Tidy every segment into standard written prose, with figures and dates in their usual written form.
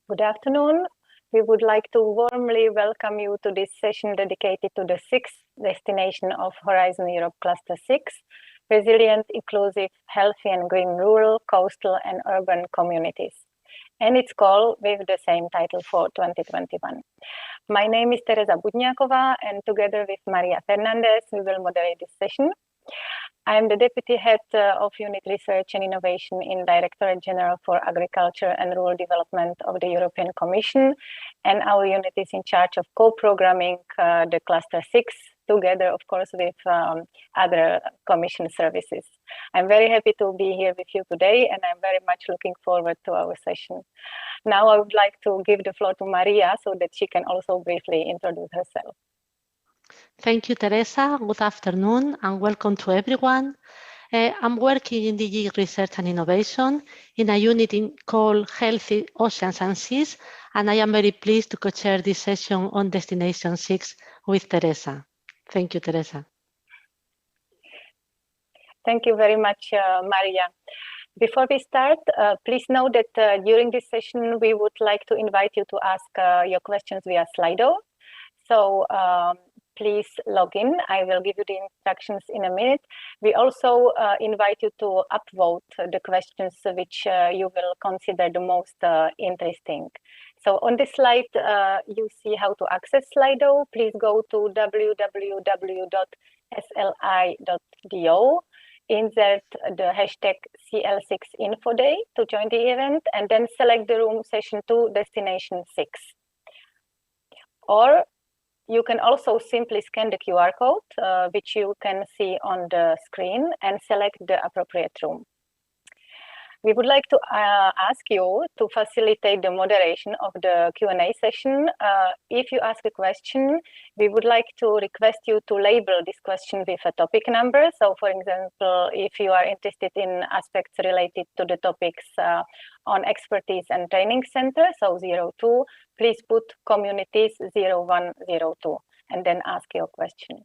Good afternoon. We would like to warmly welcome you to this session dedicated to the sixth destination of Horizon Europe Cluster 6, Resilient, Inclusive, Healthy and Green Rural, Coastal and Urban Communities, and its call with the same title for 2021. My name is Teresa Budniakova, and together with Maria Fernandez, we will moderate this session. I am the Deputy Head of Unit Research and Innovation in Directorate General for Agriculture and Rural Development of the European Commission, and our unit is in charge of co-programming the Cluster 6, together, of course, with other Commission services. I'm very happy to be here with you today, and I'm very much looking forward to our session. Now I would like to give the floor to Maria so that she can also briefly introduce herself. Thank you, Teresa. Good afternoon and welcome to everyone. I'm working in DG Research and Innovation in a unit called Healthy Oceans and Seas, and I am very pleased to co-chair this session on Destination 6 with Teresa. Thank you, Teresa. Thank you very much, Maria. Before we start, please know that during this session, we would like to invite you to ask your questions via Slido. So please log in. I will give you the instructions in a minute. We also invite you to upvote the questions which you will consider the most interesting. So on this slide, you see how to access Slido. Please go to www.sli.do, insert the hashtag CL6InfoDay to join the event, and then select the room session 2, destination 6. Or you can also simply scan the QR code, which you can see on the screen, and select the appropriate room. We would like to ask you to facilitate the moderation of the Q&A session. If you ask a question, we would like to request you to label this question with a topic number. So, for example, if you are interested in aspects related to the topics on expertise and training center, so 02, please put communities 0102 and then ask your question.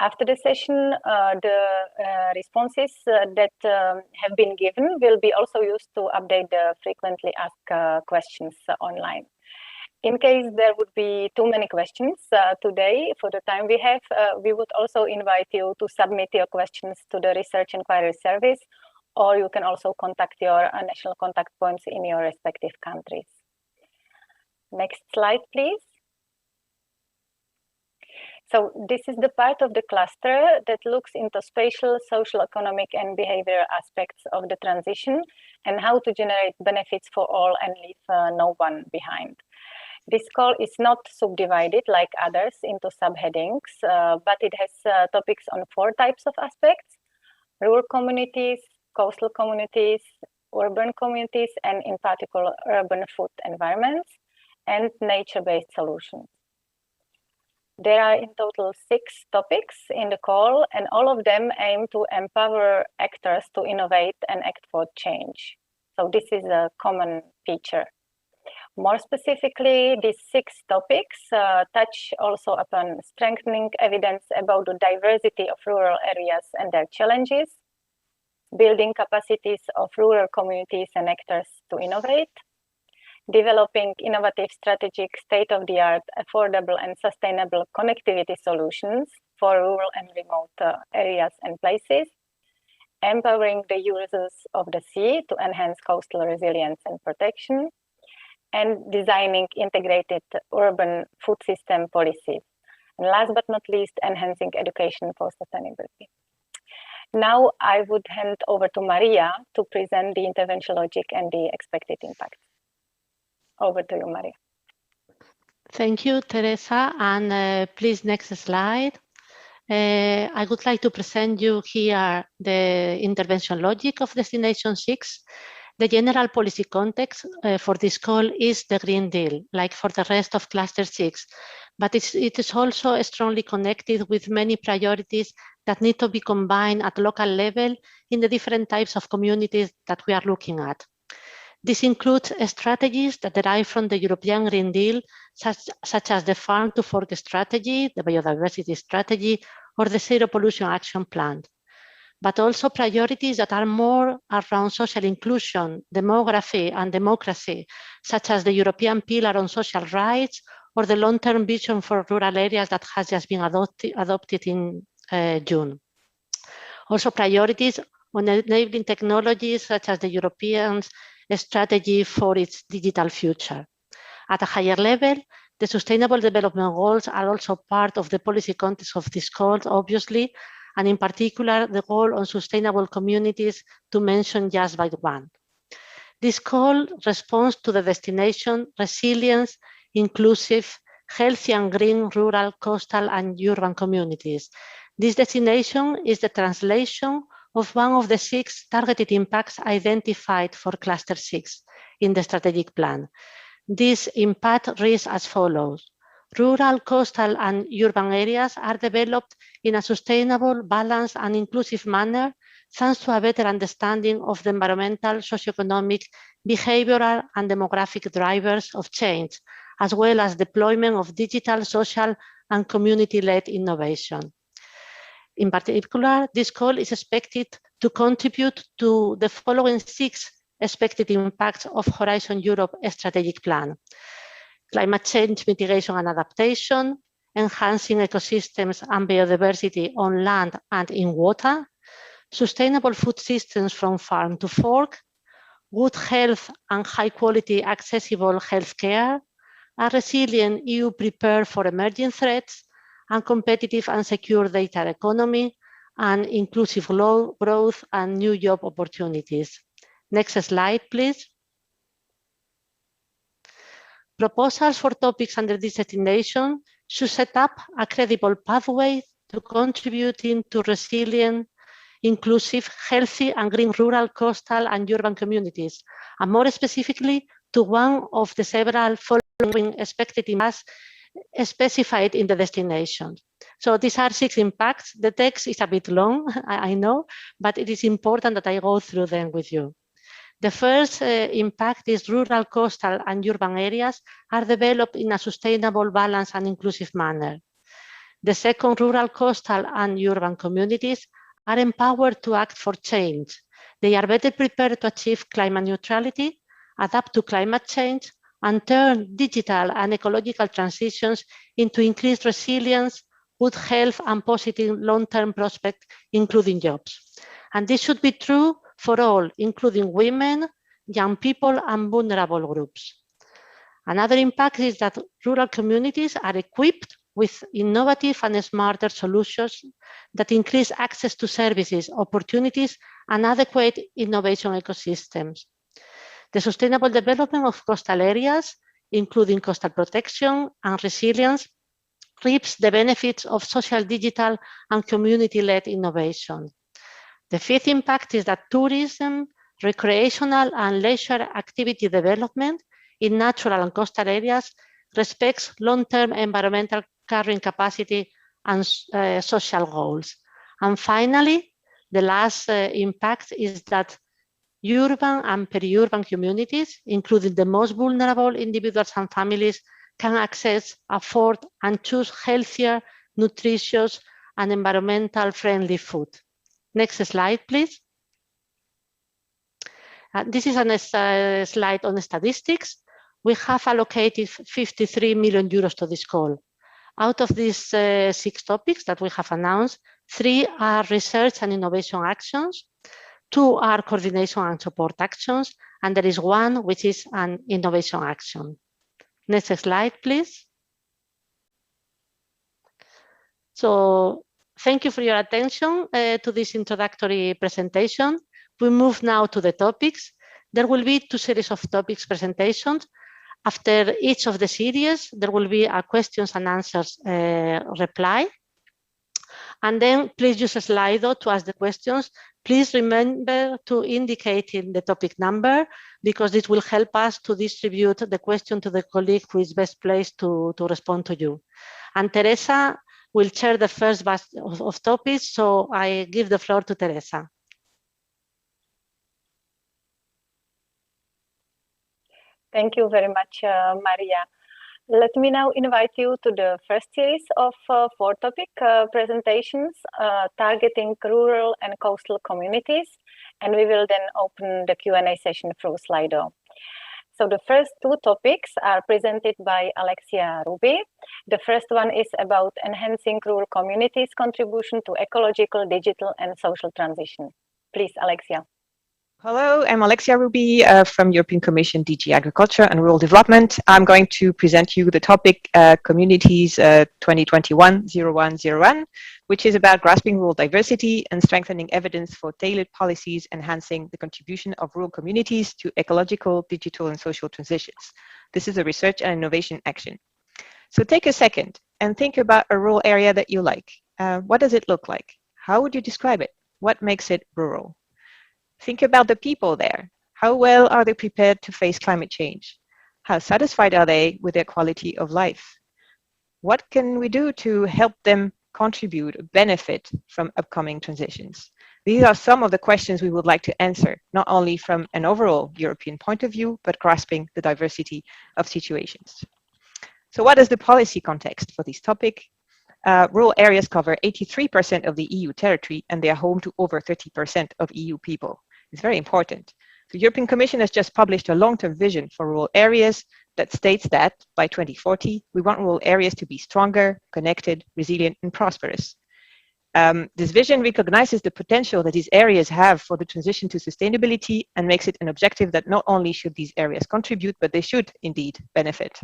After the session, the responses that have been given will be also used to update the frequently asked questions online. In case there would be too many questions today, for the time we have, we would also invite you to submit your questions to the Research Inquiry Service, or you can also contact your national contact points in your respective countries. Next slide, please. So this is the part of the cluster that looks into spatial, social, economic, and behavioral aspects of the transition and how to generate benefits for all and leave no one behind. This call is not subdivided like others into subheadings, but it has topics on 4 types of aspects: rural communities, coastal communities, urban communities, and in particular urban food environments, and nature-based solutions. There are in total 6 topics in the call, and all of them aim to empower actors to innovate and act for change. So this is a common feature. More specifically, these 6 topics touch also upon strengthening evidence about the diversity of rural areas and their challenges, building capacities of rural communities and actors to innovate, developing innovative, strategic, state-of-the-art, affordable and sustainable connectivity solutions for rural and remote areas and places, empowering the users of the sea to enhance coastal resilience and protection, and designing integrated urban food system policies. And last but not least, enhancing education for sustainability. Now I would hand over to Maria to present the intervention logic and the expected impact. Over to you, Maria. Thank you, Teresa. And please, next slide. I would like to present you here the intervention logic of Destination 6. The general policy context for this call is the Green Deal, like for the rest of Cluster 6, but it is also strongly connected with many priorities that need to be combined at local level in the different types of communities that we are looking at. This includes strategies that derive from the European Green Deal, such as the Farm to Fork strategy, the biodiversity strategy, or the Zero Pollution Action Plan. but also priorities that are more around social inclusion, demography, and democracy, such as the European Pillar on Social Rights or the long-term vision for rural areas that has just been adopted in June. Also priorities on enabling technologies such as the European strategy for its digital future. At a higher level, the Sustainable Development Goals are also part of the policy context of this call, obviously, and in particular, the goal on sustainable communities, to mention just by one. This call responds to the destination resilience, inclusive, healthy and green rural, coastal and urban communities. This destination is the translation of one of the 6 targeted impacts identified for Cluster 6 in the strategic plan. This impact reads as follows. Rural, coastal and urban areas are developed in a sustainable, balanced and inclusive manner thanks to a better understanding of the environmental, socioeconomic, behavioral and demographic drivers of change, as well as deployment of digital, social and community-led innovation. In particular, this call is expected to contribute to the following 6 expected impacts of Horizon Europe strategic plan: climate change mitigation and adaptation, enhancing ecosystems and biodiversity on land and in water, sustainable food systems from farm to fork, good health and high quality accessible healthcare, a resilient EU prepared for emerging threats, and competitive and secure data economy, and inclusive growth and new job opportunities. Next slide, please. Proposals for topics under this destination should set up a credible pathway to contributing to resilient, inclusive, healthy and green rural, coastal and urban communities, and more specifically to one of the several following expected impacts specified in the destination. So these are 6 impacts. The text is a bit long, I know, but it is important that I go through them with you. The first impact is rural, coastal and urban areas are developed in a sustainable, balanced and inclusive manner. The second, rural, coastal and urban communities are empowered to act for change. They are better prepared to achieve climate neutrality, adapt to climate change, and turn digital and ecological transitions into increased resilience, good health, and positive long-term prospects, including jobs. And this should be true for all, including women, young people, and vulnerable groups. Another impact is that rural communities are equipped with innovative and smarter solutions that increase access to services, opportunities, and adequate innovation ecosystems. The sustainable development of coastal areas, including coastal protection and resilience, reaps the benefits of social, digital, and community-led innovation. The 5th impact is that tourism, recreational, and leisure activity development in natural and coastal areas respects long-term environmental carrying capacity and social goals. And finally, the last impact is that urban and peri-urban communities, including the most vulnerable individuals and families, can access, afford, and choose healthier, nutritious, and environmental friendly food. Next slide, please. This is a slide on statistics. We have allocated 53 million euros to this call. Out of these 6 topics that we have announced, 3 are research and innovation actions, 2 are coordination and support actions, and there is 1 which is an innovation action. Next slide, please. So thank you for your attention to this introductory presentation. We move now to the topics. There will be 2 series of topics presentations. After each of the series, there will be a questions and answers reply. And then please use a Slido to ask the questions. Please remember to indicate in the topic number, because this will help us to distribute the question to the colleague who is best placed to respond to you. And Teresa will chair the first batch of topics, so I give the floor to Teresa. Thank you very much, Maria. Let me now invite you to the first series of 4 topic presentations targeting rural and coastal communities, and we will then open the Q&A session through Slido. So the first 2 topics are presented by Alexia Ruby. The first one is about enhancing rural communities' contribution to ecological, digital, and social transition. Please, Alexia. Hello, I'm Alexia Ruby from European Commission DG Agriculture and Rural Development. I'm going to present you the topic Communities 2021-0101, which is about grasping rural diversity and strengthening evidence for tailored policies enhancing the contribution of rural communities to ecological, digital, and social transitions. This is a research and innovation action. So take a second and think about a rural area that you like. What does it look like? How would you describe it? What makes it rural? Think about the people there. How well are they prepared to face climate change? How satisfied are they with their quality of life? What can we do to help them contribute, benefit from upcoming transitions? These are some of the questions we would like to answer, not only from an overall European point of view, but grasping the diversity of situations. So what is the policy context for this topic? Rural areas cover 83% of the EU territory, and they are home to over 30% of EU people. It's very important. The European Commission has just published a long-term vision for rural areas that states that by 2040, we want rural areas to be stronger, connected, resilient, and prosperous. This vision recognizes the potential that these areas have for the transition to sustainability and makes it an objective that not only should these areas contribute, but they should indeed benefit.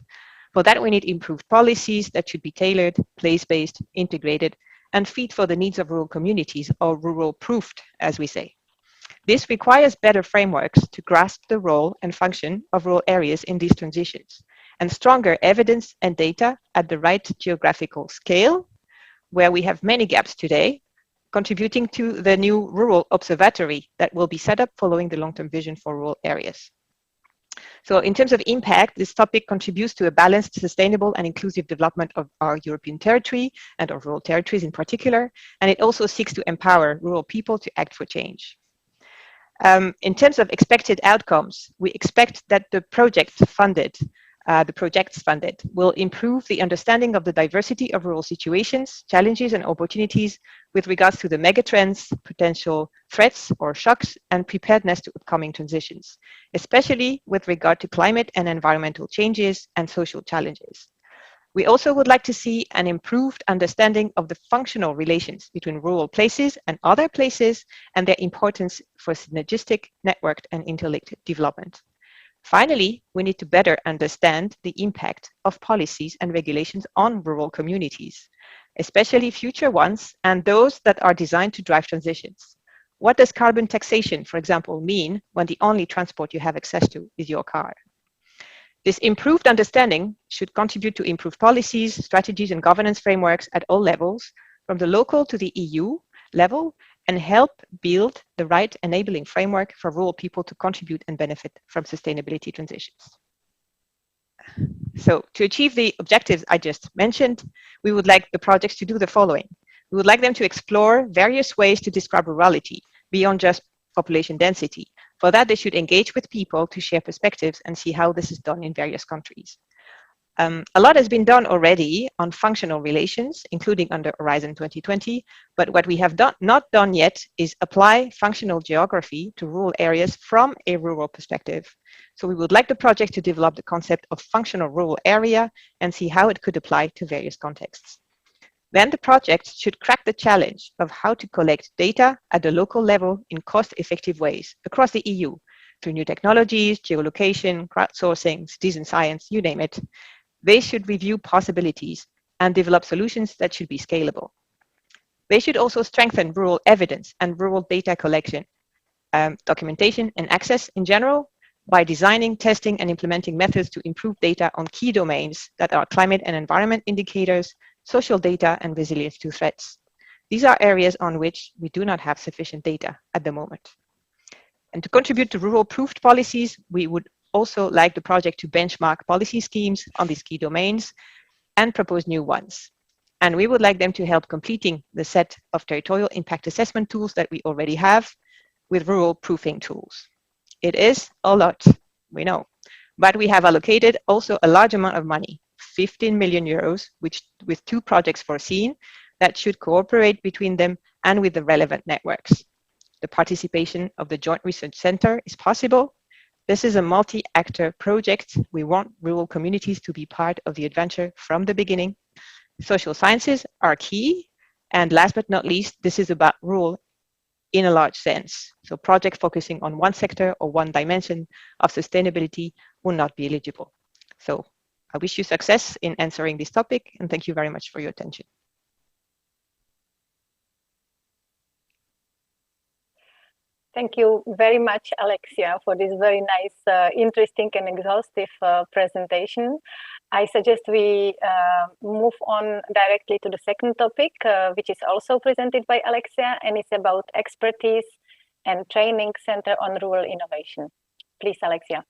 For that, we need improved policies that should be tailored, place-based, integrated, and fit for the needs of rural communities, or rural-proofed, as we say. This requires better frameworks to grasp the role and function of rural areas in these transitions, and stronger evidence and data at the right geographical scale, where we have many gaps today, contributing to the new rural observatory that will be set up following the long-term vision for rural areas. So in terms of impact, this topic contributes to a balanced, sustainable, and inclusive development of our European territory and of rural territories in particular, and it also seeks to empower rural people to act for change. In terms of expected outcomes, we expect that the projects funded will improve the understanding of the diversity of rural situations, challenges, and opportunities with regards to the megatrends, potential threats or shocks, and preparedness to upcoming transitions, especially with regard to climate and environmental changes and social challenges. We also would like to see an improved understanding of the functional relations between rural places and other places and their importance for synergistic, networked, and interlinked development. Finally, we need to better understand the impact of policies and regulations on rural communities, especially future ones and those that are designed to drive transitions. What does carbon taxation, for example, mean when the only transport you have access to is your car? This improved understanding should contribute to improved policies, strategies, and governance frameworks at all levels, from the local to the EU level, and help build the right enabling framework for rural people to contribute and benefit from sustainability transitions. So to achieve the objectives I just mentioned, we would like the projects to do the following. We would like them to explore various ways to describe rurality beyond just population density. For that, they should engage with people to share perspectives and see how this is done in various countries. A lot has been done already on functional relations, including under Horizon 2020, but what we have not done yet is apply functional geography to rural areas from a rural perspective. So we would like the project to develop the concept of functional rural area and see how it could apply to various contexts. Then the project should crack the challenge of how to collect data at the local level in cost-effective ways across the EU through new technologies, geolocation, crowdsourcing, citizen science, you name it. They should review possibilities and develop solutions that should be scalable. They should also strengthen rural evidence and rural data collection, documentation and access in general by designing, testing, and implementing methods to improve data on key domains that are climate and environment indicators, social data, and resilience to threats. These are areas on which we do not have sufficient data at the moment. And to contribute to rural-proofed policies, we would also like the project to benchmark policy schemes on these key domains and propose new ones. And we would like them to help completing the set of territorial impact assessment tools that we already have with rural proofing tools. It is a lot, we know, but we have allocated also a large amount of money, 15 million euros, with 2 projects foreseen that should cooperate between them and with the relevant networks. The participation of the Joint Research Center is possible. This is a multi-actor project. We want rural communities to be part of the adventure from the beginning. Social sciences are key. And last but not least, this is about rural in a large sense. So projects focusing on one sector or one dimension of sustainability will not be eligible. So I wish you success in answering this topic, and thank you very much for your attention. Thank you very much, Alexia, for this very nice, interesting and exhaustive presentation. I suggest we move on directly to the second topic, which is also presented by Alexia, and it's about expertise and training center on rural innovation. Please, Alexia.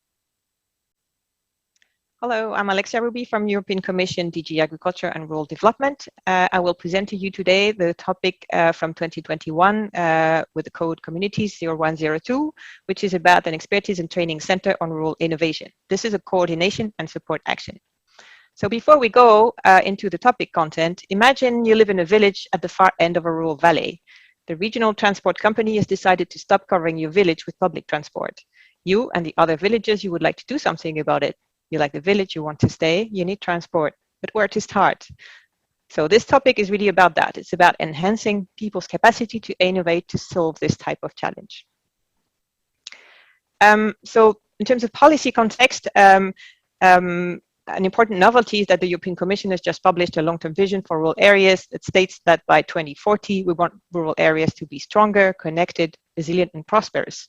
Hello, I'm Alexia Ruby from European Commission, DG Agriculture and Rural Development. I will present to you today the topic from 2021 with the code Communities 0102, which is about an expertise and training center on rural innovation. This is a coordination and support action. So before we go into the topic content, imagine you live in a village at the far end of a rural valley. The regional transport company has decided to stop covering your village with public transport. You and the other villagers, you would like to do something about it. You like the village, you want to stay, you need transport, but where to start? So this topic is really about that. It's about enhancing people's capacity to innovate to solve this type of challenge. So in terms of policy context, an important novelty is that the European Commission has just published a long-term vision for rural areas that states that by 2040, we want rural areas to be stronger, connected, resilient, and prosperous.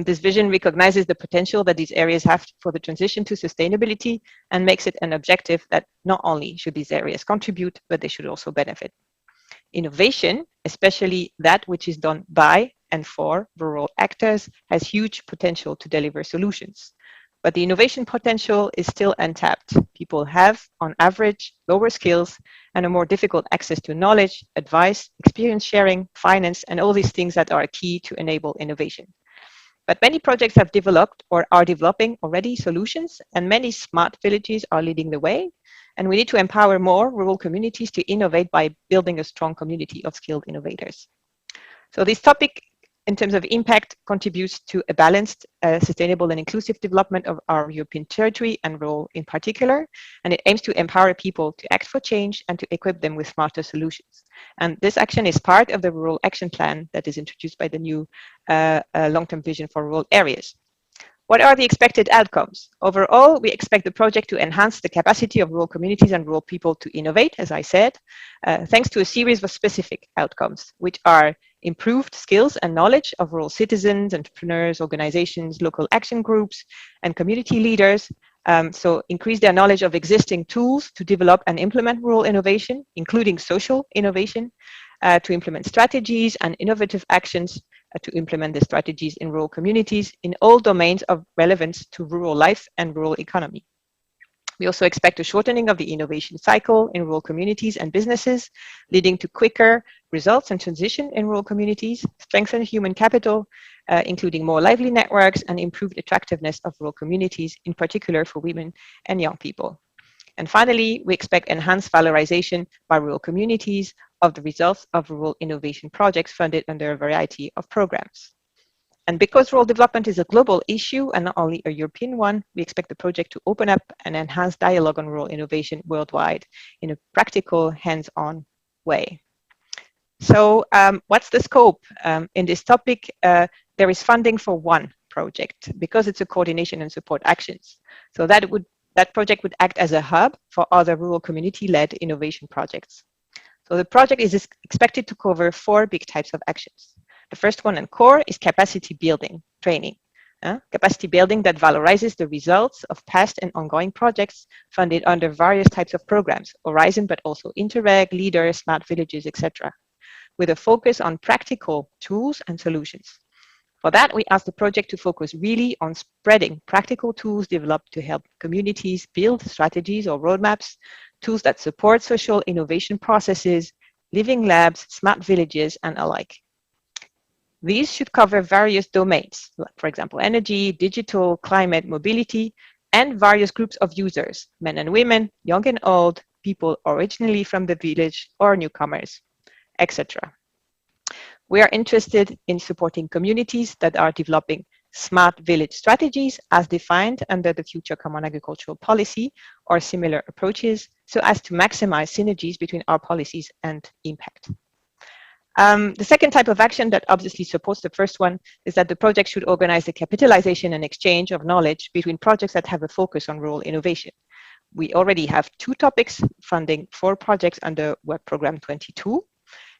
This vision recognizes the potential that these areas have for the transition to sustainability and makes it an objective that not only should these areas contribute, but they should also benefit. Innovation, especially that which is done by and for rural actors, has huge potential to deliver solutions. But the innovation potential is still untapped. People have, on average, lower skills and a more difficult access to knowledge, advice, experience sharing, finance, and all these things that are key to enable innovation. But many projects have developed or are developing already solutions, and many smart villages are leading the way. And we need to empower more rural communities to innovate by building a strong community of skilled innovators. So this topic, in terms of impact, contributes to a balanced, sustainable and inclusive development of our European territory and rural in particular. And it aims to empower people to act for change and to equip them with smarter solutions. And this action is part of the Rural Action Plan that is introduced by the new long-term vision for rural areas. What are the expected outcomes? Overall, we expect the project to enhance the capacity of rural communities and rural people to innovate, as I said, thanks to a series of specific outcomes, which are improved skills and knowledge of rural citizens, entrepreneurs, organizations, local action groups, and community leaders. So increase their knowledge of existing tools to develop and implement rural innovation, including social innovation, to implement strategies and innovative actions to implement the strategies in rural communities in all domains of relevance to rural life and rural economy. We also expect a shortening of the innovation cycle in rural communities and businesses, leading to quicker results and transition in rural communities, strengthen human capital, including more lively networks and improved attractiveness of rural communities, in particular for women and young people. And finally, we expect enhanced valorization by rural communities of the results of rural innovation projects funded under a variety of programs. And because rural development is a global issue and not only a European one, we expect the project to open up and enhance dialogue on rural innovation worldwide in a practical, hands-on way. So what's the scope? In this topic, there is funding for one project because it's a coordination and support actions. So that project would act as a hub for other rural community-led innovation projects. So the project is expected to cover 4 big types of actions. The first one and core is capacity building, training. Capacity building that valorizes the results of past and ongoing projects funded under various types of programs, Horizon, but also Interreg, Leader, Smart Villages, etc., with a focus on practical tools and solutions. For that, we asked the project to focus really on spreading practical tools developed to help communities build strategies or roadmaps, tools that support social innovation processes, living labs, smart villages, and alike. These should cover various domains, like, for example, energy, digital, climate, mobility, and various groups of users, men and women, young and old, people originally from the village or newcomers, etc. We are interested in supporting communities that are developing smart village strategies as defined under the Future Common Agricultural Policy or similar approaches, so as to maximize synergies between our policies and impact. The second type of action that obviously supports the first one is that the project should organize the capitalization and exchange of knowledge between projects that have a focus on rural innovation. We already have 2 topics funding 4 projects under Work Programme 22,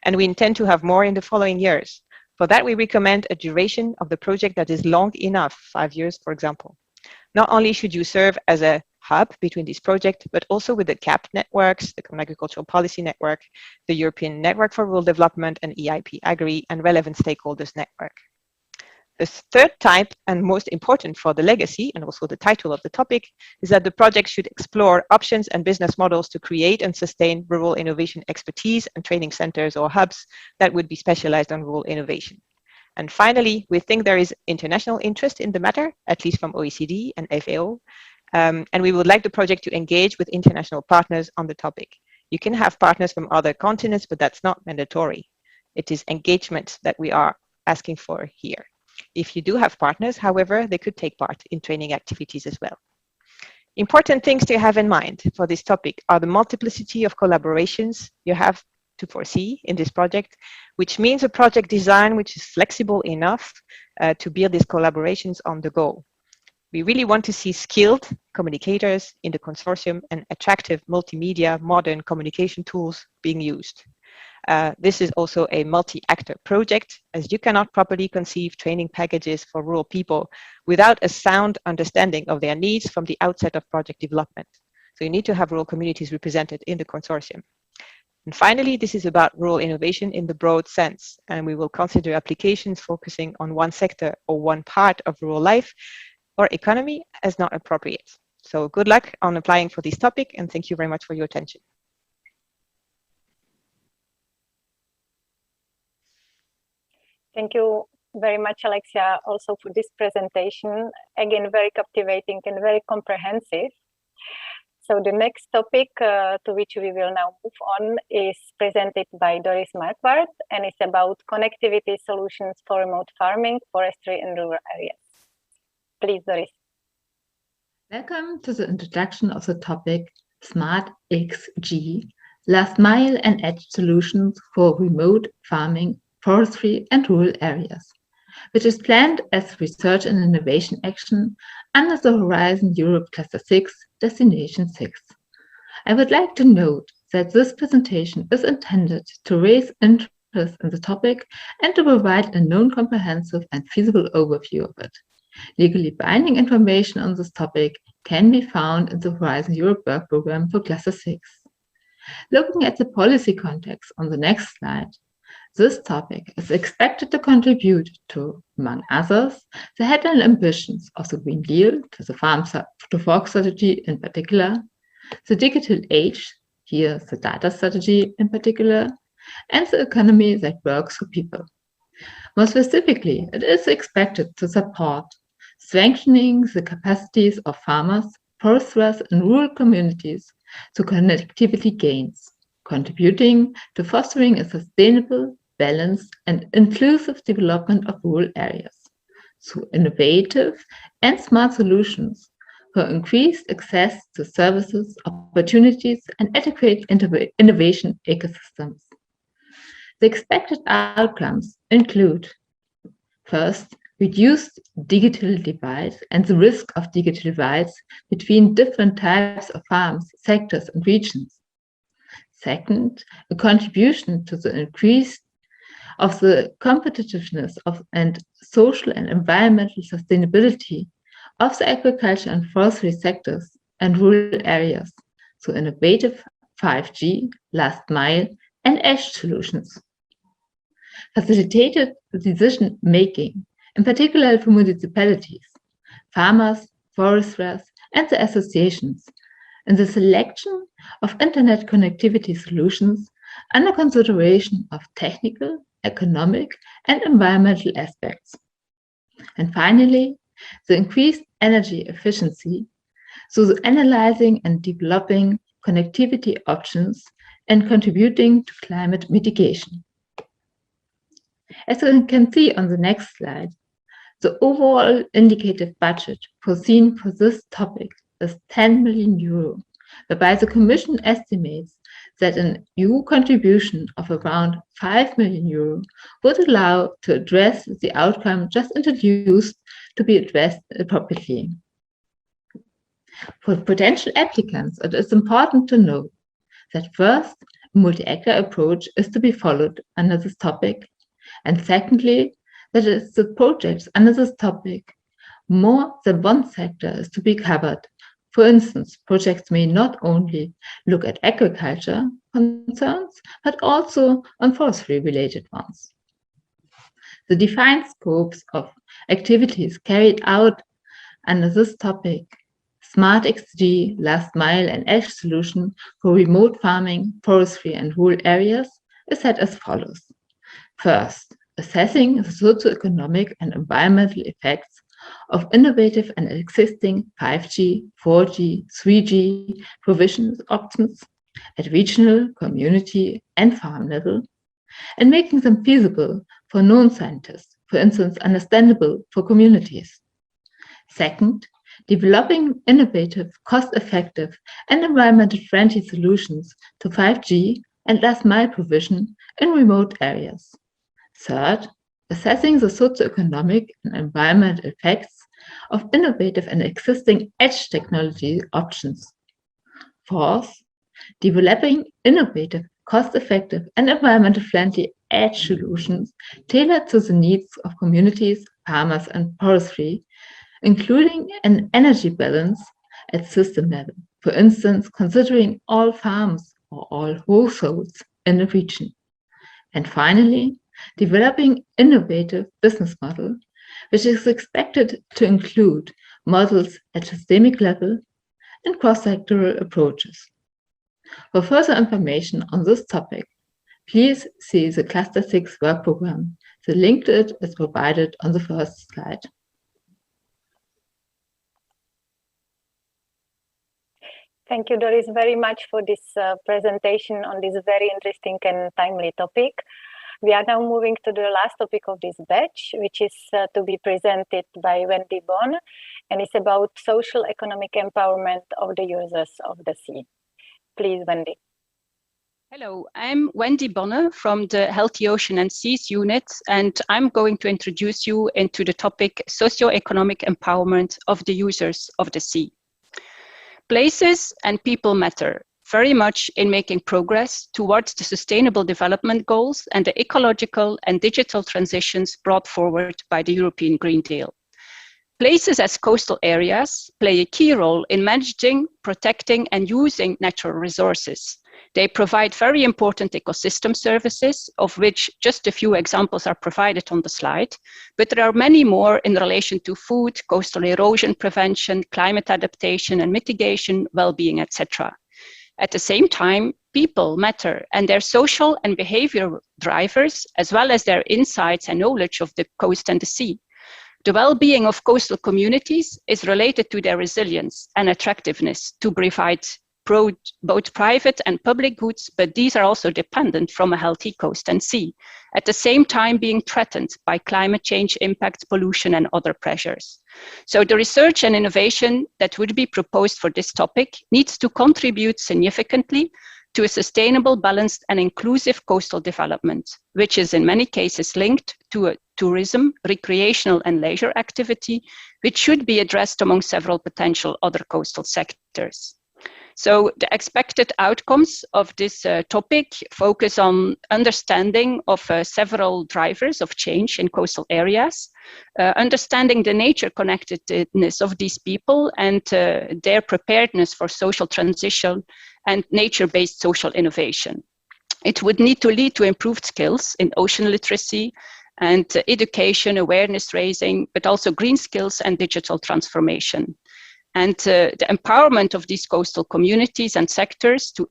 and we intend to have more in the following years. For that, we recommend a duration of the project that is long enough, 5 years, for example. Not only should you serve as a hub between these projects, but also with the CAP networks, the Common Agricultural Policy Network, the European Network for Rural Development, and EIP Agri, and relevant stakeholders network. The third type, and most important for the legacy, and also the title of the topic, is that the project should explore options and business models to create and sustain rural innovation expertise and training centers or hubs that would be specialized on rural innovation. And finally, we think there is international interest in the matter, at least from OECD and FAO, and we would like the project to engage with international partners on the topic. You can have partners from other continents, but that's not mandatory. It is engagement that we are asking for here. If you do have partners, however, they could take part in training activities as well. Important things to have in mind for this topic are the multiplicity of collaborations you have to foresee in this project, which means a project design which is flexible enough to build these collaborations on the go. We really want to see skilled communicators in the consortium and attractive multimedia modern communication tools being used. This is also a multi-actor project, as you cannot properly conceive training packages for rural people without a sound understanding of their needs from the outset of project development. So you need to have rural communities represented in the consortium. And finally, this is about rural innovation in the broad sense, and we will consider applications focusing on one sector or one part of rural life or economy as not appropriate. So good luck on applying for this topic, and thank you very much for your attention. Thank you very much, Alexia, also for this presentation. Again, very captivating and very comprehensive. So the next topic to which we will now move on is presented by Doris Marquardt, and it's about connectivity solutions for remote farming, forestry, and rural areas. Please, Doris. Welcome to the introduction of the topic Smart XG, Last Mile and Edge Solutions for Remote Farming, Forestry, and Rural Areas, which is planned as research and innovation action under the Horizon Europe Cluster 6, Destination 6. I would like to note that this presentation is intended to raise interest in the topic and to provide a known, comprehensive, and feasible overview of it. Legally binding information on this topic can be found in the Horizon Europe Work Programme for Cluster 6. Looking at the policy context on the next slide, this topic is expected to contribute to, among others, the headline ambitions of the Green Deal, to the farm-to-fork strategy in particular, the digital age, here the data strategy in particular, and the economy that works for people. More specifically, it is expected to support strengthening the capacities of farmers, foresters, and rural communities to connectivity gains, contributing to fostering a sustainable, balanced, and inclusive development of rural areas through innovative and smart solutions for increased access to services, opportunities, and adequate innovation ecosystems. The expected outcomes include, first, reduced digital divides and the risk of digital divides between different types of farms, sectors, and regions. Second, a contribution to the increase of the competitiveness of and social and environmental sustainability of the agriculture and forestry sectors and rural areas through innovative 5G, last mile, and edge solutions. Facilitated decision-making, in particular for municipalities, farmers, foresters, and the associations, in the selection of internet connectivity solutions under consideration of technical, economic, and environmental aspects. And finally, the increased energy efficiency through analyzing and developing connectivity options and contributing to climate mitigation. As you can see on the next slide, the overall indicative budget foreseen for this topic is 10 million euro, whereby the Commission estimates that an EU contribution of around 5 million euro would allow to address the outcome just introduced to be addressed appropriately. For potential applicants, it is important to note that first, a multi-actor approach is to be followed under this topic, and secondly, that is the projects under this topic, more than one sector is to be covered. For instance, projects may not only look at agriculture concerns, but also on forestry-related ones. The defined scopes of activities carried out under this topic, Smart XG, Last Mile and Edge solution for remote farming, forestry and rural areas, is set as follows. First, assessing the socioeconomic and environmental effects of innovative and existing 5G, 4G, 3G provision options at regional, community, and farm level, and making them feasible for non-scientists, for instance, understandable for communities. Second, developing innovative, cost-effective, and environmentally friendly solutions to 5G and last-mile provision in remote areas. Third, assessing the socioeconomic and environmental effects of innovative and existing edge technology options. Fourth, developing innovative, cost-effective, and environmentally friendly edge solutions tailored to the needs of communities, farmers, and forestry, including an energy balance at system level, for instance, considering all farms or all households in the region. And finally, developing innovative business model, which is expected to include models at systemic level and cross-sectoral approaches. For further information on this topic, please see the Cluster 6 work program. The link to it is provided on the first slide. Thank you, Doris, very much for this presentation on this very interesting and timely topic. We are now moving to the last topic of this batch, which is to be presented by Wendy Bonne, and it's about social economic empowerment of the users of the sea. Please, Wendy. Hello, I'm Wendy Bonne from the Healthy Ocean and Seas unit, and I'm going to introduce you into the topic socioeconomic empowerment of the users of the sea. Places and people matter very much in making progress towards the Sustainable Development Goals and the ecological and digital transitions brought forward by the European Green Deal. Places as coastal areas play a key role in managing, protecting, and using natural resources. They provide very important ecosystem services, of which just a few examples are provided on the slide, but there are many more in relation to food, coastal erosion prevention, climate adaptation and mitigation, well-being, etc. At the same time, people matter, and their social and behavioral drivers, as well as their insights and knowledge of the coast and the sea. The well-being of coastal communities is related to their resilience and attractiveness to provide both private and public goods, but these are also dependent from a healthy coast and sea, at the same time being threatened by climate change impacts, pollution, and other pressures. So the research and innovation that would be proposed for this topic needs to contribute significantly to a sustainable, balanced, and inclusive coastal development, which is in many cases linked to a tourism, recreational, and leisure activity, which should be addressed among several potential other coastal sectors. So the expected outcomes of this topic focus on understanding of several drivers of change in coastal areas, understanding the nature connectedness of these people and their preparedness for social transition and nature-based social innovation. It would need to lead to improved skills in ocean literacy and education, awareness raising, but also green skills and digital transformation. And the empowerment of these coastal communities and sectors to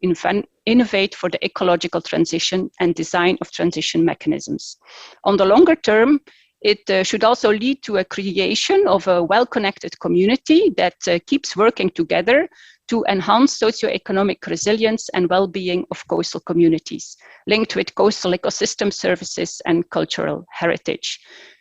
innovate for the ecological transition and design of transition mechanisms. On the longer term, It should also lead to a creation of a well-connected community that keeps working together to enhance socioeconomic resilience and well-being of coastal communities, linked with coastal ecosystem services and cultural heritage.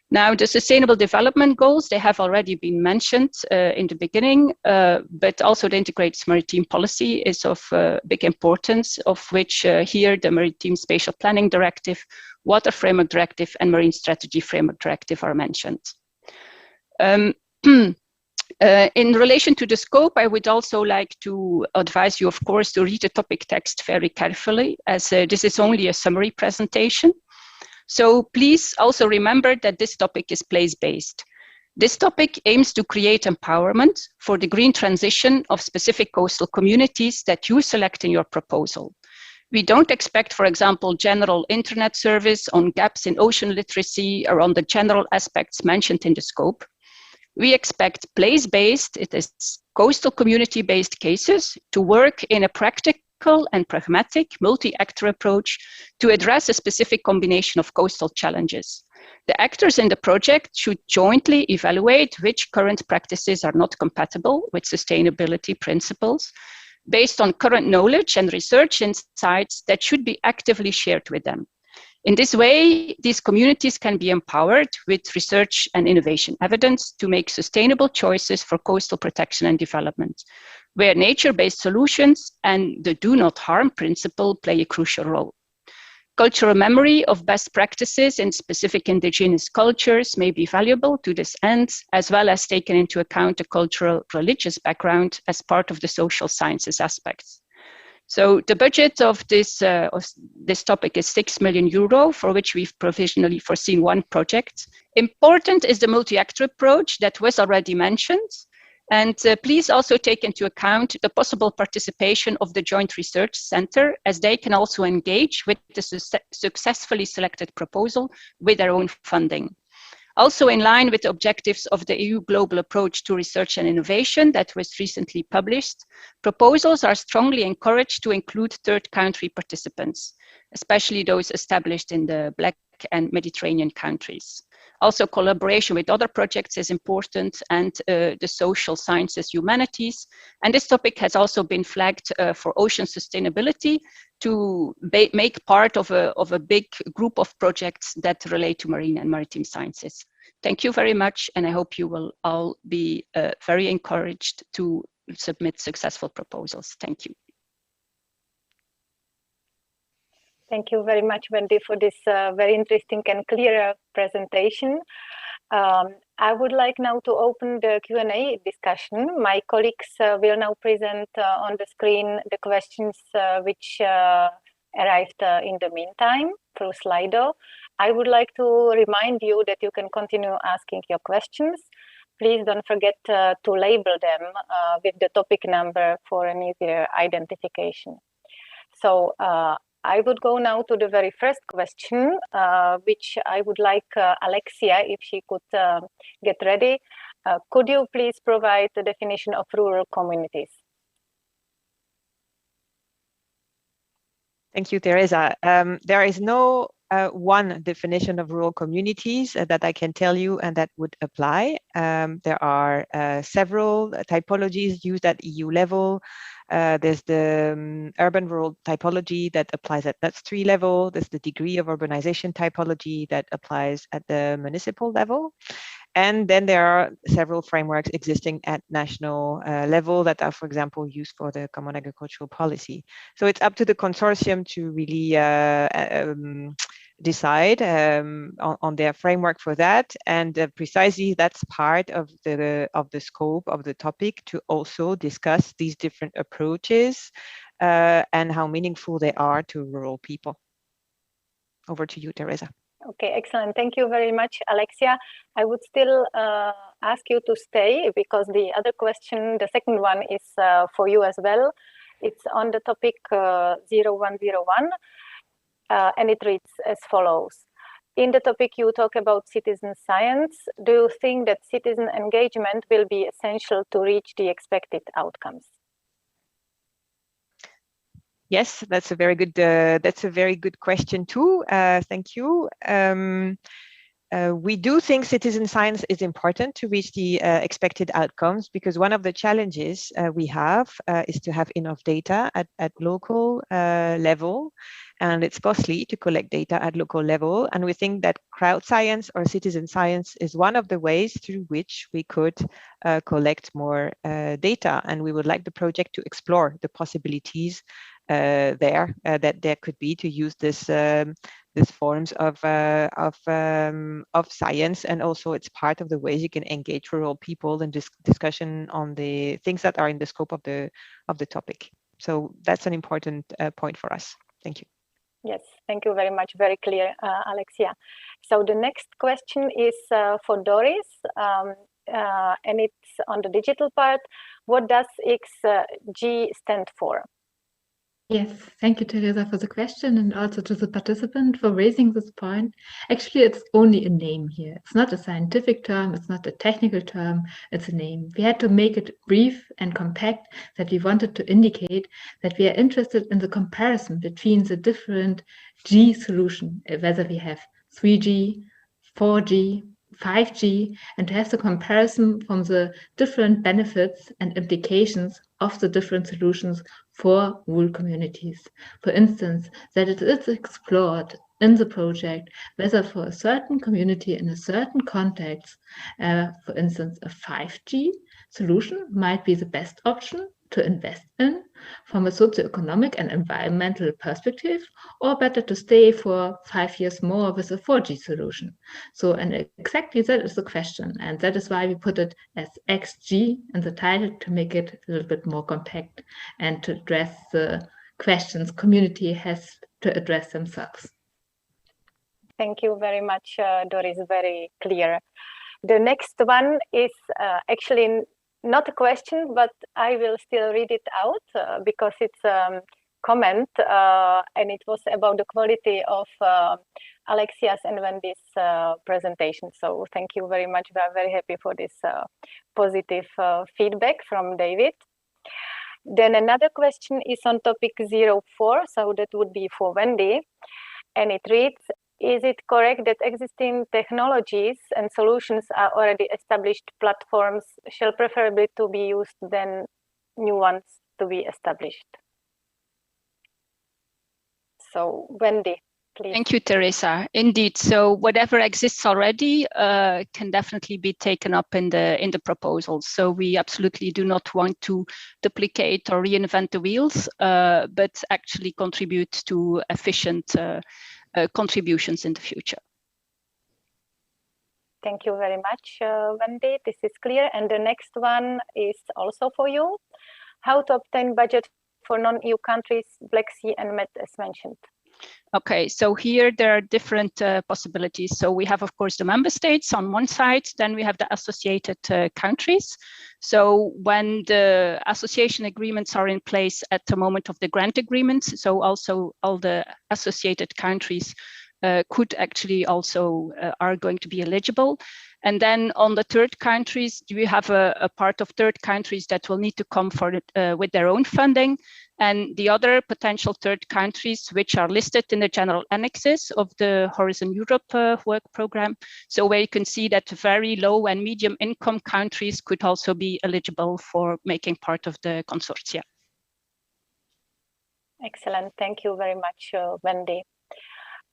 Now, the Sustainable Development Goals, they have already been mentioned in the beginning, but also the integrated maritime policy is of big importance, of which here the Maritime Spatial Planning Directive, Water Framework Directive, and Marine Strategy Framework Directive are mentioned. In relation to the scope, I would also like to advise you, of course, to read the topic text very carefully, as this is only a summary presentation. So please also remember that this topic is place-based. This topic aims to create empowerment for the green transition of specific coastal communities that you select in your proposal. We don't expect, for example, general internet service on gaps in ocean literacy or on the general aspects mentioned in the scope. We expect place-based, it is coastal community-based cases to work in a practical and pragmatic multi-actor approach to address a specific combination of coastal challenges. The actors in the project should jointly evaluate which current practices are not compatible with sustainability principles based on current knowledge and research insights that should be actively shared with them. In this way, these communities can be empowered with research and innovation evidence to make sustainable choices for coastal protection and development, where nature-based solutions and the do not harm principle play a crucial role. Cultural memory of best practices in specific indigenous cultures may be valuable to this end, as well as taking into account the cultural religious background as part of the social sciences aspects. So the budget of this topic is €6 million, for which we've provisionally foreseen one project. Important is the multi-actor approach that was already mentioned. And please also take into account the possible participation of the Joint Research Center, as they can also engage with the successfully selected proposal with their own funding. Also in line with the objectives of the EU Global Approach to Research and Innovation that was recently published, proposals are strongly encouraged to include third country participants, especially those established in the Black and Mediterranean countries. Also, collaboration with other projects is important, and the social sciences, humanities. And this topic has also been flagged for ocean sustainability to make part of a big group of projects that relate to marine and maritime sciences. Thank you very much, and I hope you will all be very encouraged to submit successful proposals. Thank you. Thank you very much, Wendy, for this very interesting and clear presentation. I would like now to open the Q&A discussion. My colleagues will now present on the screen the questions which arrived in the meantime through Slido. I would like to remind you that you can continue asking your questions. Please don't forget to label them with the topic number for an easier identification. So I would go now to the very first question, which I would like Alexia, if she could get ready. Could you please provide the definition of rural communities? Thank you, Teresa. There is no one definition of rural communities that I can tell you and that would apply. There are several typologies used at EU level. There's the urban rural typology that applies at NUTS 3 level. There's the degree of urbanization typology that applies at the municipal level. And then there are several frameworks existing at national level that are, for example, used for the Common Agricultural Policy. So it's up to the consortium to really decide on their framework for that, and precisely that's part of the scope of the topic, to also discuss these different approaches and how meaningful they are to rural people. Over to you, Teresa. Okay, excellent. Thank you very much, Alexia. I would still ask you to stay, because the other question, the second one, is for you as well. It's on the topic 0101. And it reads as follows. In the topic you talk about citizen science. Do you think that citizen engagement will be essential to reach the expected outcomes? Yes, that's a very good question too. Thank you. We do think citizen science is important to reach the expected outcomes, because one of the challenges we have is to have enough data at local level, and it's costly to collect data at local level. And we think that crowd science or citizen science is one of the ways through which we could collect more data. And we would like the project to explore the possibilities that there could be to use this these forms of science. And also it's part of the ways you can engage rural people in discussion on the things that are in the scope of the topic. So that's an important point for us. Thank you. Yes, thank you very much. Very clear, Alexia. So the next question is for Doris, and it's on the digital part. What does XG stand for? Yes, thank you, Teresa, for the question, and also to the participant for raising this point. Actually, it's only a name here. It's not a scientific term, it's not a technical term, it's a name. We had to make it brief and compact, that we wanted to indicate that we are interested in the comparison between the different G solution, whether we have 3G, 4G, 5G, and to have the comparison from the different benefits and implications of the different solutions for rural communities. For instance, that it is explored in the project whether for a certain community in a certain context, for instance, a 5G solution might be the best option to invest in from a socioeconomic and environmental perspective, or better to stay for 5 years more with a 4G solution. So, and exactly that is the question, and that is why we put it as XG in the title, to make it a little bit more compact and to address the questions community has to address themselves. Thank you very much, Doris, very clear. The next one is actually not a question, but I will still read it out because it's a comment, and it was about the quality of Alexia's and Wendy's presentation. So thank you very much. We are very happy for this positive feedback from David. Then another question is on topic 04, so that would be for Wendy, and it reads, is it correct that existing technologies and solutions are already established platforms shall preferably to be used than new ones to be established? So Wendy, please. Thank you, Teresa. Indeed, so whatever exists already can definitely be taken up in the proposal. So we absolutely do not want to duplicate or reinvent the wheels, but actually contribute to efficient contributions in the future. Thank you very much, Wendy. This is clear. And the next one is also for you. How to obtain budget for non-EU countries, Black Sea and Med as mentioned. Okay, so here there are different possibilities. So we have, of course, the member states on one side, then we have the associated countries. So when the association agreements are in place at the moment of the grant agreements, so also all the associated countries could actually also are going to be eligible. And then on the third countries, we have a part of third countries that will need to come for it with their own funding. And the other potential third countries, which are listed in the general annexes of the Horizon Europe work program. So where you can see that very low and medium income countries could also be eligible for making part of the consortia. Excellent. Thank you very much, Wendy.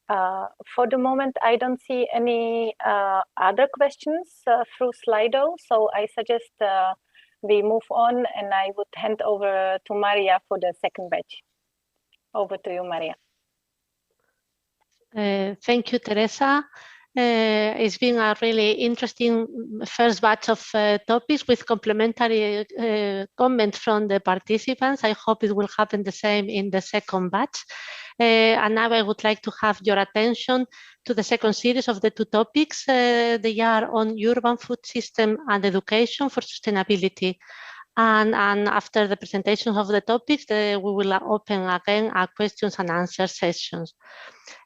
For the moment, I don't see any other questions through Slido, so I suggest we move on, and I would hand over to Maria for the second batch. Over to you, Maria. Thank you, Teresa. It's been a really interesting first batch of topics with complementary comments from the participants. I hope it will happen the same in the second batch. And now I would like to have your attention to the second series of the two topics. They are on urban food system and education for sustainability. And after the presentation of the topics, we will open again a questions and answer sessions.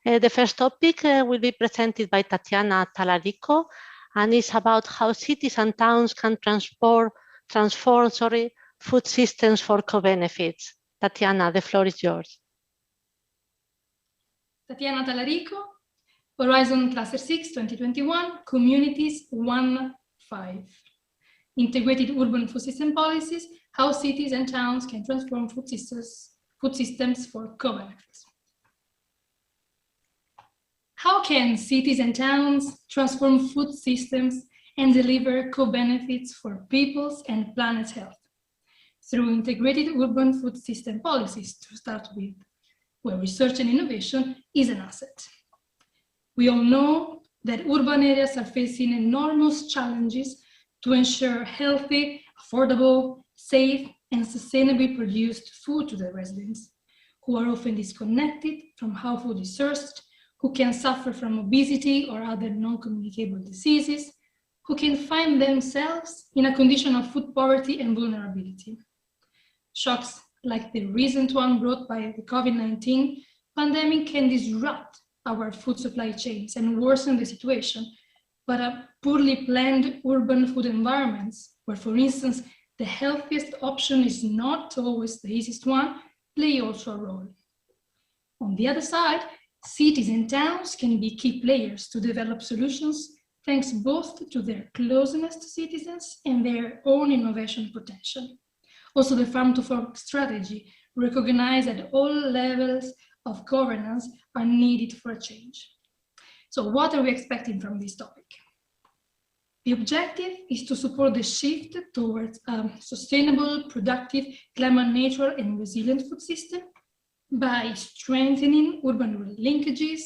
The first topic will be presented by Tatiana Talarico, and it's about how cities and towns can transform food systems for co-benefits. Tatiana, the floor is yours. Tatiana Talarico. Horizon Cluster 6, 2021, Communities 1.5. Integrated urban food system policies, how cities and towns can transform food systems for co-benefits. How can cities and towns transform food systems and deliver co-benefits for people's and planet's health? Through integrated urban food system policies, to start with, where research and innovation is an asset. We all know that urban areas are facing enormous challenges to ensure healthy, affordable, safe, and sustainably produced food to their residents, who are often disconnected from how food is sourced, who can suffer from obesity or other non-communicable diseases, who can find themselves in a condition of food poverty and vulnerability. Shocks like the recent one brought by the COVID-19 pandemic can disrupt our food supply chains and worsen the situation, but a poorly planned urban food environments, where, for instance, the healthiest option is not always the easiest one, play also a role. On the other side, cities and towns can be key players to develop solutions thanks both to their closeness to citizens and their own innovation potential. Also, the farm-to-fork strategy recognizes that all levels of governance are needed for a change. So what are we expecting from this topic? The objective is to support the shift towards a sustainable, productive, climate-neutral and resilient food system by strengthening urban-rural linkages,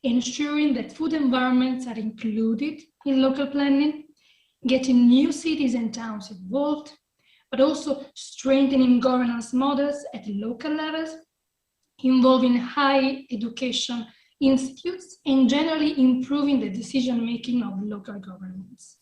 ensuring that food environments are included in local planning, getting new cities and towns involved, but also strengthening governance models at local levels, involving high education institutes, and generally improving the decision-making of local governments.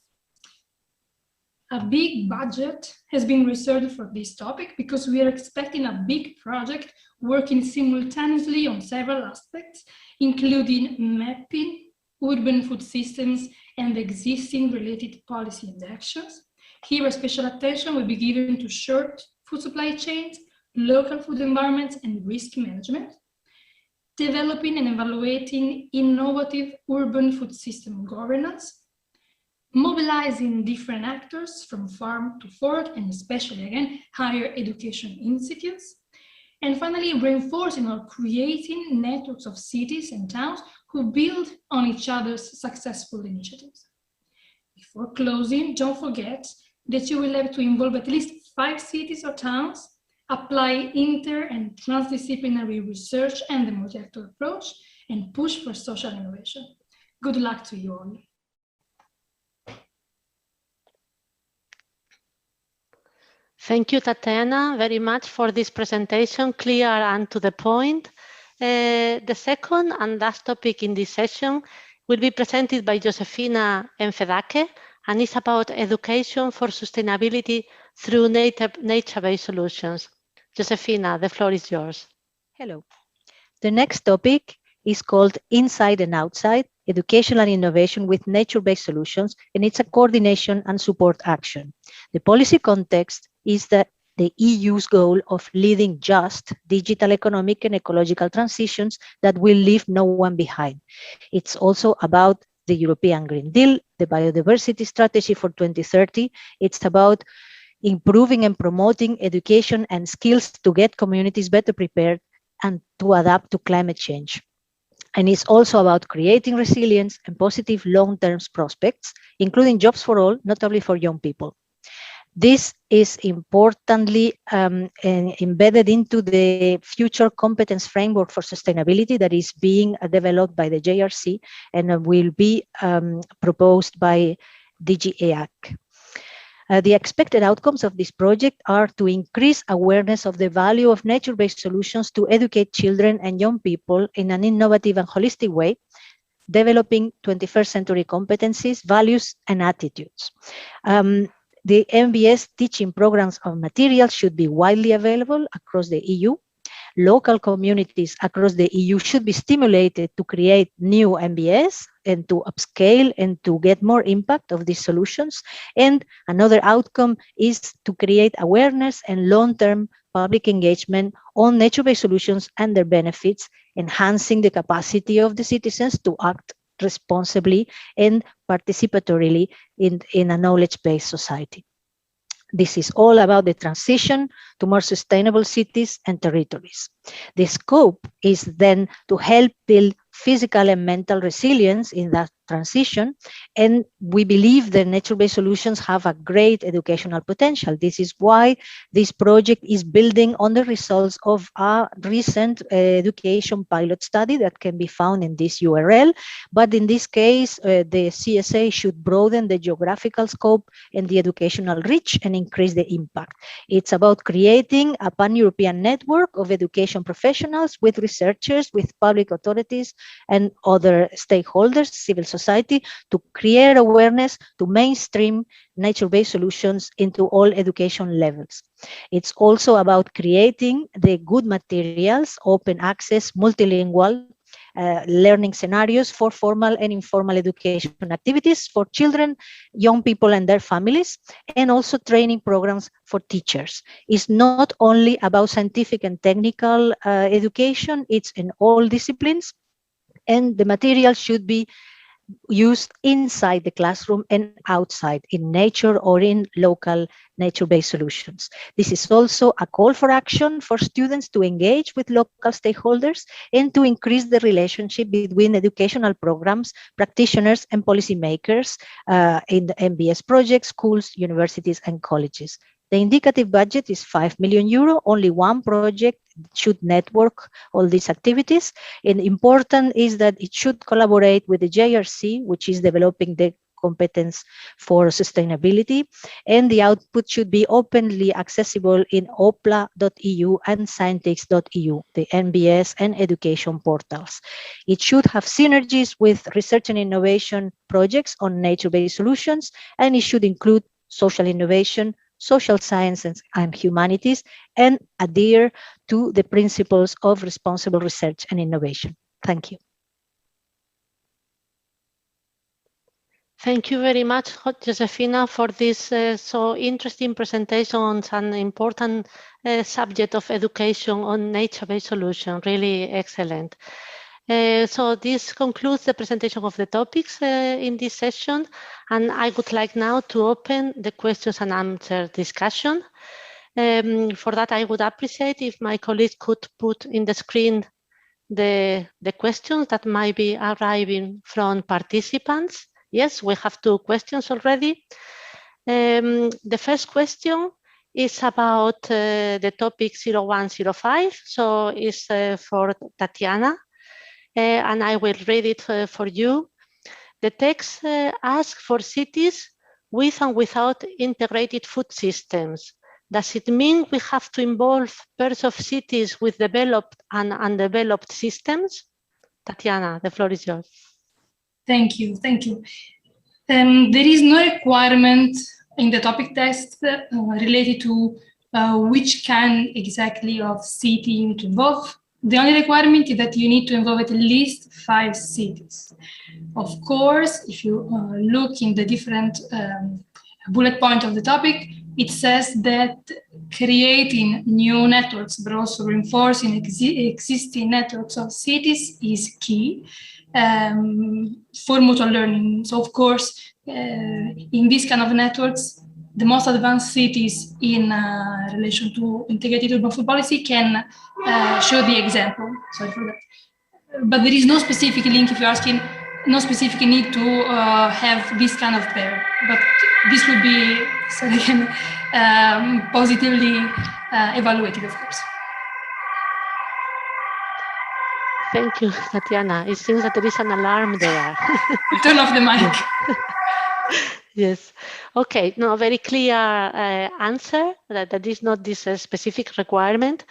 A big budget has been reserved for this topic because we are expecting a big project working simultaneously on several aspects, including mapping urban food systems and the existing related policy and actions. Here, a special attention will be given to short food supply chains, local food environments, and risk management, developing and evaluating innovative urban food system governance, mobilizing different actors from farm to fork, and especially, again, higher education institutes, and finally, reinforcing or creating networks of cities and towns who build on each other's successful initiatives. Before closing, don't forget that you will have to involve at least 5 cities or towns, apply inter- and transdisciplinary research and the multi-actor approach, and push for social innovation. Good luck to you all. Thank you, Tatiana, very much for this presentation, clear and to the point. The second and last topic in this session will be presented by Josefina Enfedake, and it's about education for sustainability through nature-based solutions. Josefina, the floor is yours. Hello. The next topic is called Inside and Outside, Education and Innovation with Nature-Based Solutions, and it's a coordination and support action. The policy context is that the EU's goal of leading just digital, economic, and ecological transitions that will leave no one behind. It's also about the European Green Deal, the biodiversity strategy for 2030. It's about improving and promoting education and skills to get communities better prepared and to adapt to climate change. And it's also about creating resilience and positive long-term prospects, including jobs for all, notably for young people. This is importantly embedded into the future competence framework for sustainability that is being developed by the JRC and will be proposed by DG EAC. The expected outcomes of this project are to increase awareness of the value of nature-based solutions to educate children and young people in an innovative and holistic way, developing 21st century competencies, values, and attitudes. The MBS teaching programs and materials should be widely available across the EU. Local communities across the EU should be stimulated to create new MBS and to upscale and to get more impact of these solutions. And another outcome is to create awareness and long-term public engagement on nature-based solutions and their benefits, enhancing the capacity of the citizens to act responsibly and participatorily in a knowledge-based society. This is all about the transition to more sustainable cities and territories. The scope is then to help build physical and mental resilience in that transition, and we believe that nature-based solutions have a great educational potential. This is why this project is building on the results of a recent education pilot study that can be found in this URL, but in this case, the CSA should broaden the geographical scope and the educational reach and increase the impact. It's about creating a pan-European network of education professionals with researchers, with public authorities and other stakeholders, civil society, to create awareness, to mainstream nature-based solutions into all education levels. It's also about creating the good materials, open access, multilingual, learning scenarios for formal and informal education activities for children, young people and their families, and also training programs for teachers. It's not only about scientific and technical education, it's in all disciplines, and the material should be used inside the classroom and outside in nature or in local nature-based solutions. This is also a call for action for students to engage with local stakeholders and to increase the relationship between educational programs, practitioners and policymakers in the MBS projects, schools, universities and colleges. The indicative budget is 5 million euro. Only one project should network all these activities. And important is that it should collaborate with the JRC, which is developing the competence for sustainability. And the output should be openly accessible in opla.eu and scientix.eu, the NBS and education portals. It should have synergies with research and innovation projects on nature-based solutions, and it should include social innovation, social sciences and humanities, and adhere to the principles of responsible research and innovation. Thank you. Thank you very much, Josefina, for this so interesting presentation on an important subject of education on nature-based solutions. Really excellent. So this concludes the presentation of the topics in this session, and I would like now to open the questions and answer discussion. For that, I would appreciate if my colleagues could put in the screen the questions that might be arriving from participants. Yes, we have 2 questions already. The first question is about the topic 0105, so it's for Tatiana. And I will read it for you. The text asks for cities with and without integrated food systems. Does it mean we have to involve pairs of cities with developed and undeveloped systems? Tatiana, the floor is yours. Thank you. There is no requirement in the topic text related to which kind exactly of city you need to involve. The only requirement is that you need to involve at least 5 cities. Of course, if you look in the different bullet point of the topic, it says that creating new networks, but also reinforcing existing networks of cities is key for mutual learning. So of course, in this kind of networks, the most advanced cities in relation to integrated urban food policy can show the example. Sorry for that. But there is no specific link, if you're asking, no specific need to have this kind of pair. But this would be, sorry again, positively evaluated, of course. Thank you, Tatiana. It seems that there is an alarm there. Turn off the mic. Yes. Okay. No, very clear answer that is not this specific requirement.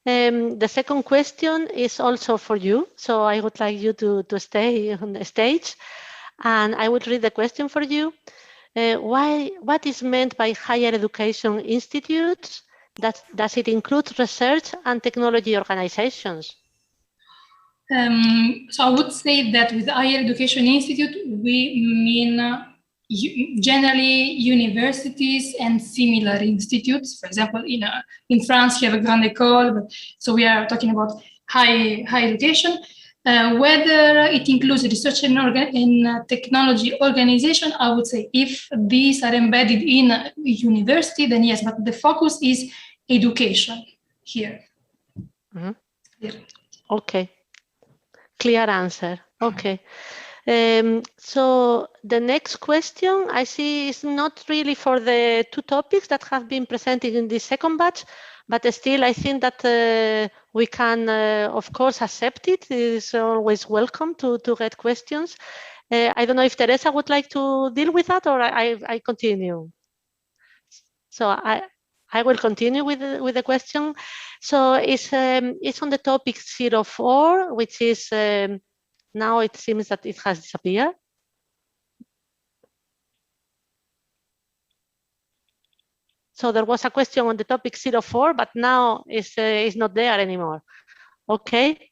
The second question is also for you. So I would like you to stay on the stage, and I would read the question for you. What is meant by higher education institutes? Does it include research and technology organizations? So I would say that with higher education institute, we mean generally universities and similar institutes. For example, in France, you have a Grande École, so we are talking about high education. Whether it includes research and technology organization, I would say if these are embedded in a university, then yes, but the focus is education here. Mm-hmm. Yeah. Okay, clear answer. Okay. So the next question I see is not really for the two topics that have been presented in the second batch, but still I think that we can, of course, accept it. It is always welcome to get questions. I don't know if Teresa would like to deal with that, or I continue. So I will continue with the question. So it's on the topic 04, which is now it seems that it has disappeared. So there was a question on the topic 04, but now it's not there anymore. Okay.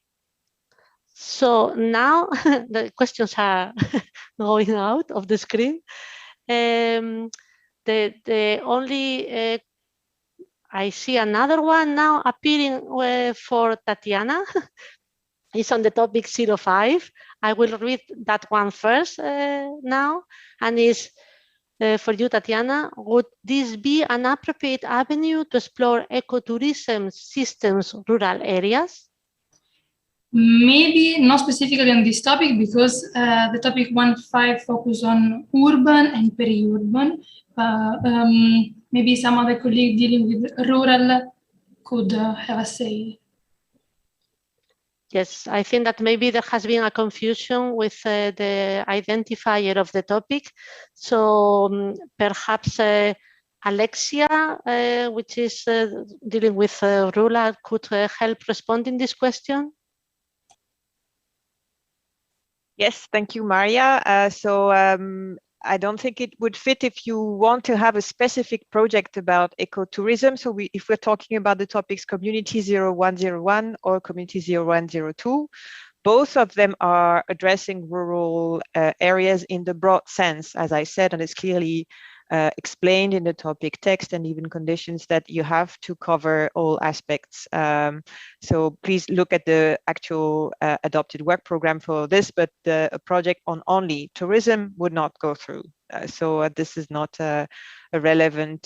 So now the questions are going out of the screen. The only I see another one now appearing for Tatiana. It's on the topic 05. I will read that one first now, and is for you, Tatiana. Would this be an appropriate avenue to explore ecotourism systems rural areas? Maybe not specifically on this topic, because the topic 15 focus on urban and peri-urban. Maybe some other colleague dealing with rural could have a say. Yes, I think that maybe there has been a confusion with the identifier of the topic. So perhaps Alexia, which is dealing with rural, could help respond in this question. Yes, thank you, Maria. I don't think it would fit if you want to have a specific project about ecotourism. So if we're talking about the topics Community 0101 or Community 0102, both of them are addressing rural areas in the broad sense, as I said, and it's clearly explained in the topic text and even conditions that you have to cover all aspects. So please look at the actual adopted work program for this, but a project on only tourism would not go through. So this is not a relevant,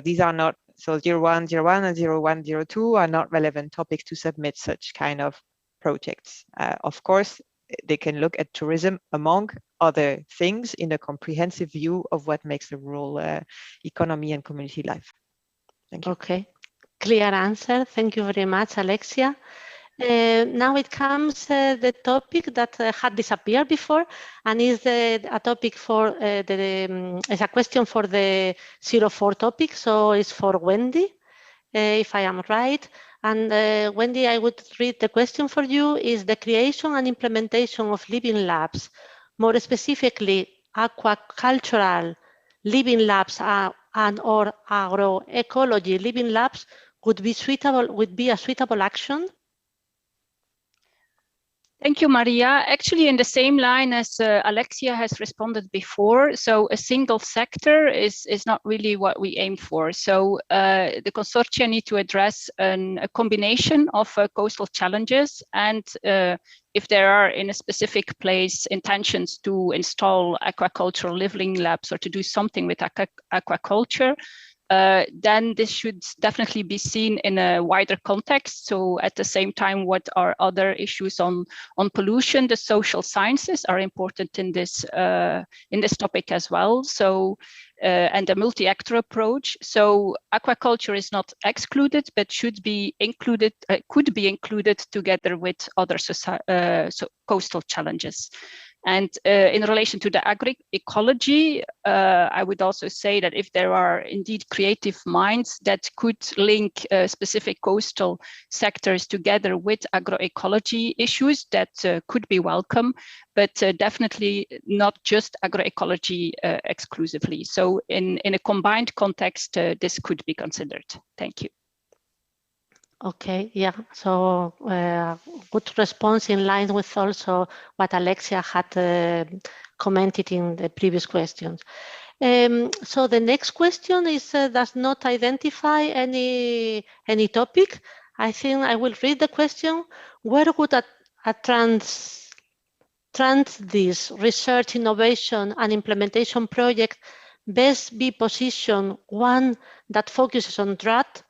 these are not, so 0101 and 0102 are not relevant topics to submit such kind of projects. Of course, they can look at tourism among other things in a comprehensive view of what makes the rural economy and community life. Thank you. Okay, clear answer. Thank you very much, Alexia. Now it comes the topic that had disappeared before, and is a topic for it's a question for the 04 topic, so it's for Wendy, if I am right. And Wendy, I would read the question for you. Is the creation and implementation of living labs, more specifically aquacultural living labs and or agroecology living labs, would be a suitable action? Thank you, Maria. Actually, in the same line as Alexia has responded before, so a single sector is not really what we aim for. So the consortia need to address a combination of coastal challenges, and if there are in a specific place intentions to install aquacultural living labs or to do something with aquaculture, then this should definitely be seen in a wider context. So at the same time, what are other issues on pollution? The social sciences are important in this topic as well. So and a multi-actor approach. So aquaculture is not excluded, but should be included, could be included together with other coastal challenges. And in relation to the agroecology, I would also say that if there are indeed creative minds that could link specific coastal sectors together with agroecology issues, that could be welcome, but definitely not just agroecology exclusively. So in a combined context, this could be considered. Thank you. Okay, yeah, so good response in line with also what Alexia had commented in the previous questions. So the next question is does not identify any topic. I think I will read the question. Where would this research, innovation, and implementation project best be positioned one that focuses on drought,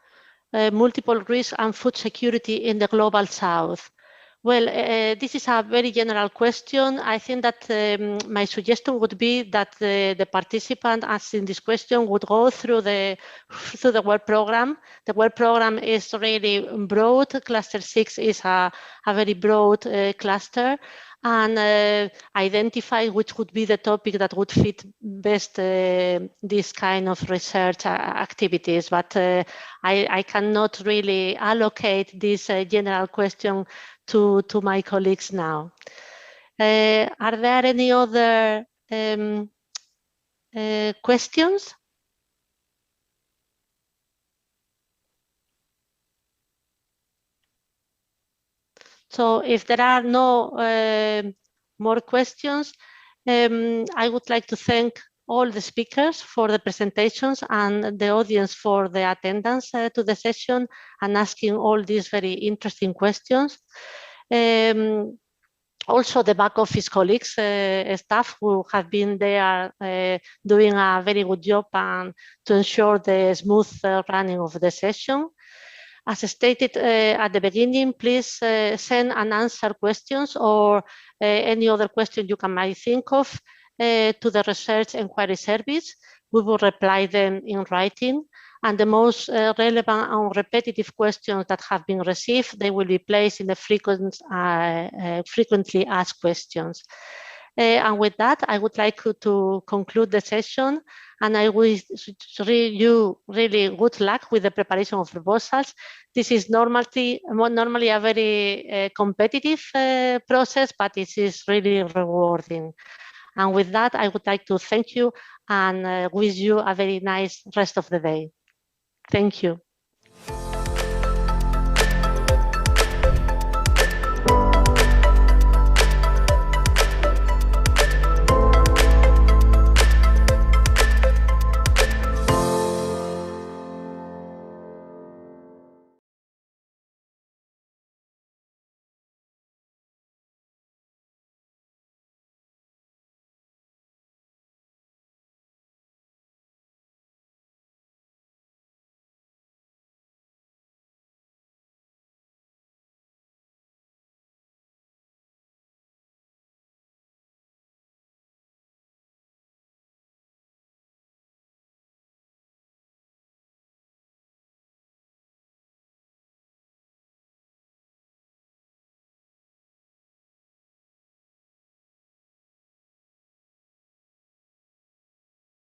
multiple risk, and food security in the global south? Well, this is a very general question. I think that my suggestion would be that the participant asking this question would go through the work program. The work program is really broad. Cluster 6 is a very broad cluster, and identify which would be the topic that would fit best this kind of research activities. But I cannot really allocate this general question to my colleagues now. Are there any other questions? So if there are no more questions, I would like to thank all the speakers for the presentations and the audience for the attendance to the session and asking all these very interesting questions. Also the back office colleagues, staff who have been there doing a very good job and to ensure the smooth running of the session. As stated at the beginning, please send and answer questions or any other question you might think of to the Research Enquiry Service. We will reply them in writing, and the most relevant and repetitive questions that have been received, they will be placed in the frequently asked questions. And with that, I would like to conclude the session, and I wish you really good luck with the preparation of proposals. This is normally a very competitive process, but it is really rewarding. And with that, I would like to thank you and wish you a very nice rest of the day. Thank you.